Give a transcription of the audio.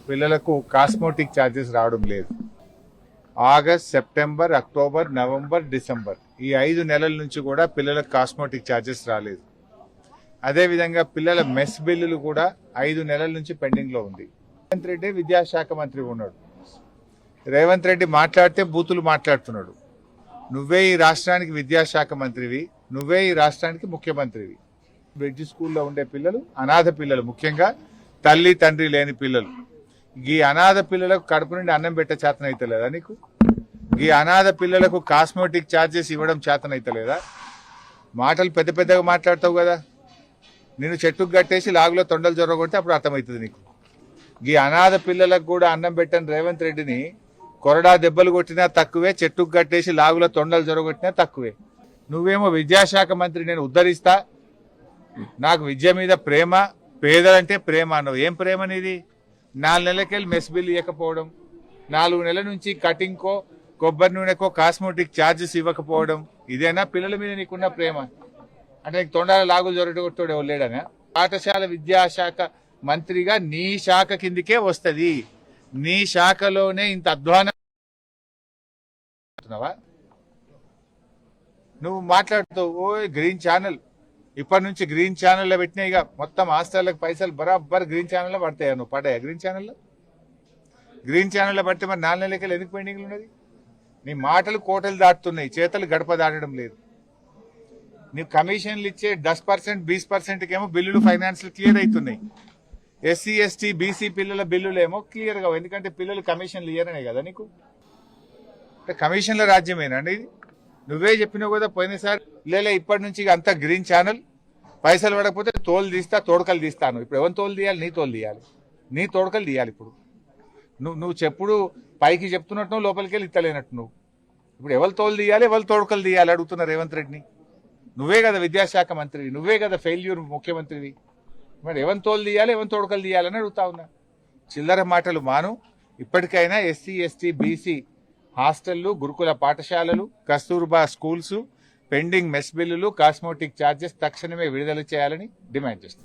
పిల్లలకు cosmetic charges రావడం లేదు. August, September, October, November, December ఈ 5 నెలల నుంచి కూడా పిల్లలకు కాస్మోటిక్ ఛార్జెస్ రాలేదు. అదేవిధంగా పిల్లల మెస్ బిల్లులు కూడా 5 నెలల నుంచి పెండింగ్ లో ఉంది. రేవంత్ రెడ్డి విద్యాశాఖ మంత్రి ఉన్నాడు. రేవంత్ రెడ్డి మాట్లాడితే బూతులు మాట్లాడుతున్నాడు. నువ్వే ఈ రాష్ట్రానికి విద్యాశాఖ మంత్రివి, నువ్వే ఈ రాష్ట్రానికి ముఖ్యమంత్రివి. బ్రిడ్జ్ స్కూల్లో ఉండే పిల్లలు అనాథ పిల్లలు, ముఖ్యంగా తల్లి తండ్రి లేని పిల్లలు. ఈ అనాథ పిల్లలకు కడుపు నుండి అన్నం పెట్టే చేతనైతలేదా నీకు? ఈ అనాథ పిల్లలకు కాస్మోటిక్ ఛార్జెస్ ఇవ్వడం చేతనైతలేదా? మాటలు పెద్ద పెద్దగా మాట్లాడతావు కదా. నేను చెట్టుకు కట్టేసి లాగులో తొండలు జొరగొడితే అప్పుడు అర్థమవుతుంది నీకు. ఈ అనాథ పిల్లలకు కూడా అన్నం పెట్టని రేవంత్ రెడ్డిని కొరడా దెబ్బలు కొట్టినా తక్కువే, చెట్టుకు కట్టేసి లాగులో తొండలు జొరగొట్టినా తక్కువే. నువ్వేమో విద్యాశాఖ మంత్రి నేను ఉద్ధరిస్తా, నాకు విద్య మీద ప్రేమ, పేదలంటే ప్రేమ అన్నావు. ఏం ప్రేమ నీది? 4 నెలలకెళ్ళి మెస్ బిల్ ఇవ్వకపోవడం, 4 నెలల నుంచి కటింగ్కో కొబ్బరి నూనెకో కాస్మోటిక్ ఛార్జెస్ ఇవ్వకపోవడం, ఇదేనా పిల్లల మీద నీకున్న ప్రేమ? అంటే నీకు తొండాల లాగులు జొరగొట్టుకోడు ఎవరు లేడనా? పాఠశాల విద్యాశాఖ మంత్రిగా నీ శాఖ కిందికే వస్తుంది. నీ శాఖలోనే ఇంత అధ్వానం నువ్వు మాట్లాడుతావు. ఓ గ్రీన్ ఛానల్, ఇప్పటి నుంచి గ్రీన్ ఛానల్లో పెట్టినా ఇక మొత్తం హాస్టల్లకు పైసలు బరాబర్ గ్రీన్ ఛానల్లో పడతాయా? నువ్వు పడ్డాయా గ్రీన్ ఛానల్లో? గ్రీన్ ఛానల్లో పడితే మరి 4 నెలలకి ఎందుకు పెండింగ్లు ఉన్నది? నీ మాటలు కోటలు దాటుతున్నాయి, చేతలు గడప దాటడం లేదు. నీవు కమిషన్లు ఇచ్చే 10%, 20%కి ఏమో బిల్లులు ఫైనాన్షియల్ క్లియర్ అవుతున్నాయి. ఎస్సీ ఎస్టీ బీసీ పిల్లల బిల్లులు ఏమో క్లియర్ కావు, ఎందుకంటే పిల్లలు కమిషన్లు ఇయ్యరనే కదా నీకు. కమిషన్ల రాజ్యమేనండి ఇది. నువ్వే చెప్పినావు కదా పోయినసారి, లేలే ఇప్పటి నుంచి అంతా గ్రీన్ ఛానల్, పైసలు పడకపోతే తోలు తీస్తా తోడకలు తీస్తాను. ఇప్పుడు ఎవరు తోలు తీయాలి? నీ తోలు తీయాలి, నీ తోడకలు తీయాలి. ఇప్పుడు నువ్వు చెప్పుడు పైకి చెప్తున్నట్టు లోపలికి వెళ్ళి ఇత్తలేనట్టు నువ్వు. ఇప్పుడు ఎవరు తోలు తీయాలి, ఎవరు తోడకలు తీయాలి అడుగుతున్న రేవంత్ రెడ్డిని. నువ్వే కదా విద్యాశాఖ మంత్రివి, నువ్వే కదా ఫెయిల్యూర్ ముఖ్యమంత్రివి. మరి ఎవరి తోలు తీయాలి, ఎవరి తోడకలు తీయాలని అడుగుతా ఉన్నా. చిల్లర మాటలు మాను. ఇప్పటికైనా ఎస్సీ ఎస్టీ బీసీ హాస్టళ్లు, గురుకుల పాఠశాలలు, కస్తూర్బా స్కూల్స్, పెండింగ్ మెస్ బిల్లులు, కాస్మోటిక్ ఛార్జెస్ తక్షణమే విడుదల చేయాలని డిమాండ్ చేస్తుంది.